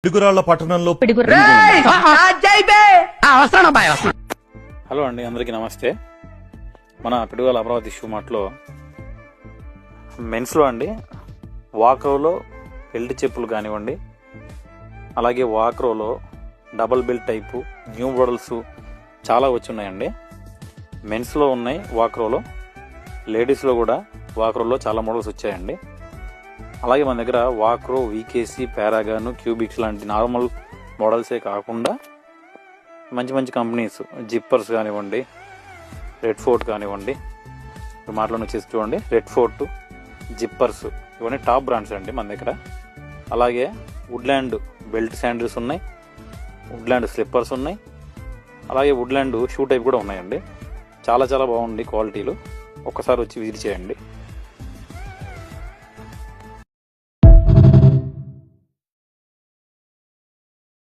పిడుగురాళ్ల పట్టణంలో హలో అండి, అందరికీ నమస్తే. మన పిడుగురాల అమరావతి షూ మార్ట్లో మెన్స్లో అండి వాక్రోలో బెల్ట్ చెప్పులు కానివ్వండి, అలాగే వాక్రోలో double belt type new models చాలా వచ్చున్నాయండి. మెన్స్లో ఉన్నాయి వాక్రోలో, లేడీస్లో కూడా వాక్రోలో చాలా మోడల్స్ వచ్చాయండి. అలాగే మన దగ్గర వాక్రో, వీకేసీ, పారాగాన్, క్యూబిక్స్ లాంటి నార్మల్ మోడల్సే కాకుండా మంచి మంచి కంపెనీస్ జిప్పర్స్ కానివ్వండి, రెడ్ ఫోర్ట్ కానివ్వండి, మాటలను వచ్చేసి చూడండి, రెడ్ ఫోర్ట్, జిప్పర్స్ ఇవన్నీ టాప్ బ్రాండ్స్ అండి మన దగ్గర. అలాగే వుడ్లాండ్ బెల్ట్ శాండిల్స్ ఉన్నాయి, వుడ్లాండ్ స్లిప్పర్స్ ఉన్నాయి, అలాగే వుడ్లాండ్ షూ టైప్ కూడా ఉన్నాయండి. చాలా చాలా బాగుంది క్వాలిటీలు. ఒక్కసారి వచ్చి విజిట్ చేయండి.